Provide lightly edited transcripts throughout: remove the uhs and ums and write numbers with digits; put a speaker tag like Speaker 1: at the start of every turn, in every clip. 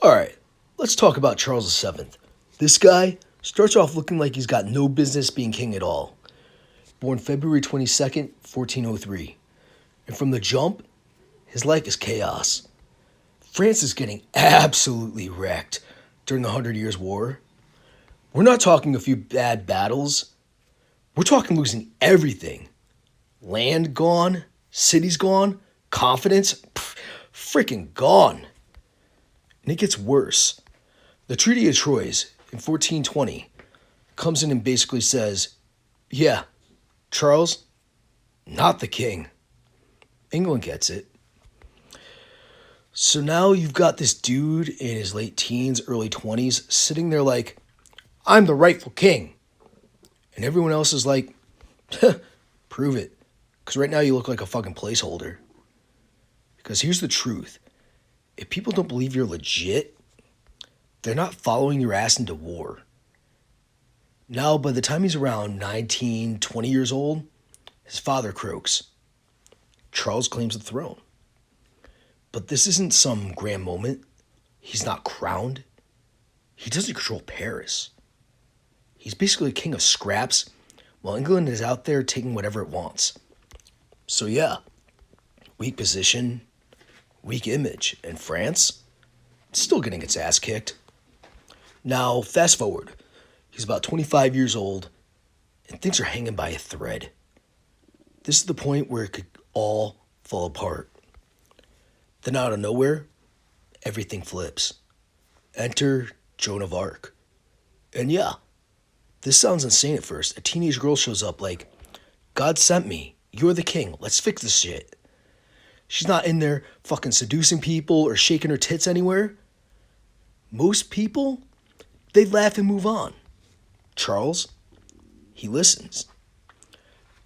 Speaker 1: Alright, let's talk about Charles VII. This guy starts off looking like he's got no business being king at all. Born February 22nd, 1403. And from the jump, his life is chaos. France is getting absolutely wrecked during the Hundred Years' War. We're not talking a few bad battles. We're talking losing everything. Land gone, cities gone, confidence freaking gone. And it gets worse. The Treaty of Troyes in 1420 comes in and basically says, yeah, Charles, not the king. England gets it. So now you've got this dude in his late teens, early 20s, sitting there like, I'm the rightful king. And everyone else is like, prove it. Because right now you look like a fucking placeholder. Because here's the truth. If people don't believe you're legit, they're not following your ass into war. Now, by the time he's around 19, 20 years old, his father croaks. Charles claims the throne. But this isn't some grand moment. He's not crowned. He doesn't control Paris. He's basically king of scraps, while England is out there taking whatever it wants. So yeah, weak position, weak image, and France, still getting its ass kicked. Now, fast forward. He's about 25 years old, and things are hanging by a thread. This is the point where it could all fall apart. Then out of nowhere, everything flips. Enter Joan of Arc. And yeah, this sounds insane at first. A teenage girl shows up like, God sent me. You're the king. Let's fix this shit. She's not in there fucking seducing people or shaking her tits anywhere. Most people, they laugh and move on. Charles, he listens.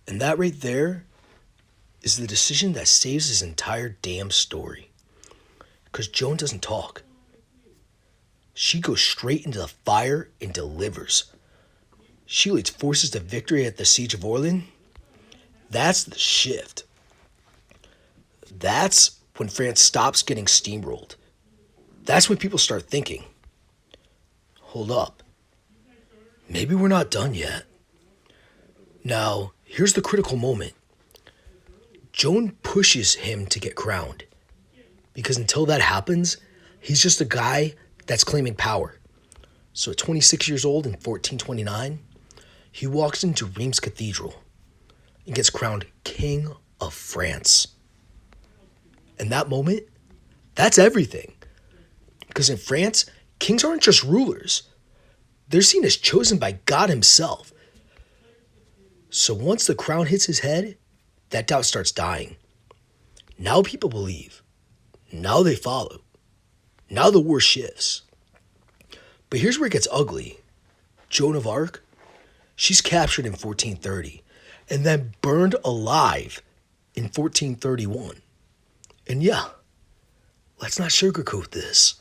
Speaker 1: And that right there is the decision that saves his entire damn story. Because Joan doesn't talk. She goes straight into the fire and delivers. She leads forces to victory at the Siege of Orleans. That's the shift. That's when France stops getting steamrolled. That's when people start thinking, hold up, maybe we're not done yet. Now, here's the critical moment. Joan pushes him to get crowned. Because until that happens, he's just a guy that's claiming power. So at 26 years old in 1429, he walks into Reims Cathedral and gets crowned King of France. And that moment, that's everything. Because in France, kings aren't just rulers. They're seen as chosen by God himself. So once the crown hits his head, that doubt starts dying. Now people believe. Now they follow. Now the war shifts. But here's where it gets ugly. Joan of Arc, she's captured in 1430 and then burned alive in 1431. And yeah, let's not sugarcoat this.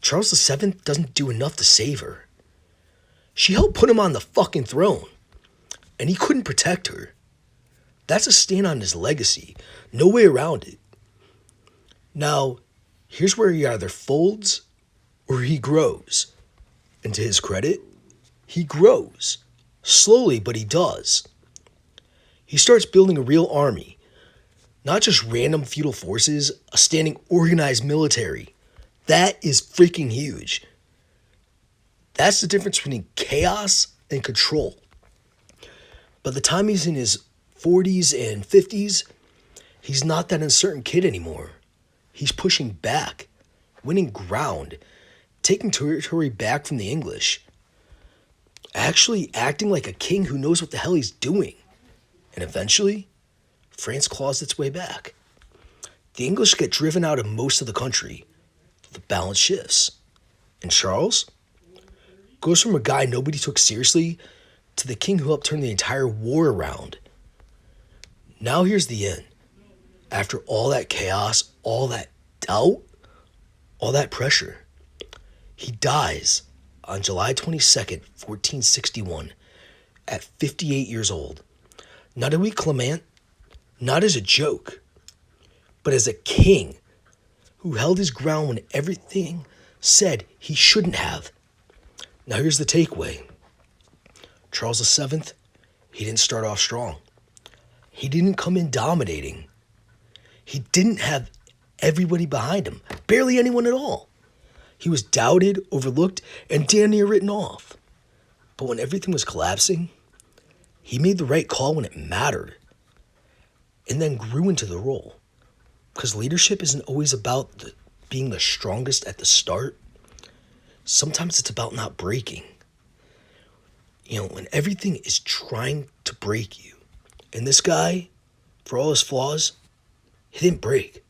Speaker 1: Charles VII doesn't do enough to save her. She helped put him on the fucking throne, and he couldn't protect her. That's a stain on his legacy. No way around it. Now, here's where he either folds or he grows. And to his credit, he grows. Slowly, but he does. He starts building a real army. Not just random feudal forces, a standing organized military. That is freaking huge. That's the difference between chaos and control. By the time he's in his 40s and 50s, he's not that uncertain kid anymore. He's pushing back, winning ground, taking territory back from the English. Actually acting like a king who knows what the hell he's doing. And eventually, France claws its way back. The English get driven out of most of the country. The balance shifts. And Charles goes from a guy nobody took seriously to the king who helped turn the entire war around. Now here's the end. After all that chaos, all that doubt, all that pressure, he dies on July 22nd, 1461, at 58 years old. Not a weak Clement, not as a joke, but as a king who held his ground when everything said he shouldn't have. Now here's the takeaway. Charles VII, he didn't start off strong. He didn't come in dominating. He didn't have everybody behind him, barely anyone at all. He was doubted, overlooked, and damn near written off. But when everything was collapsing, he made the right call when it mattered, and then grew into the role. Because leadership isn't always about being the strongest at the start. Sometimes it's about not breaking. When everything is trying to break you. And this guy, for all his flaws, he didn't break.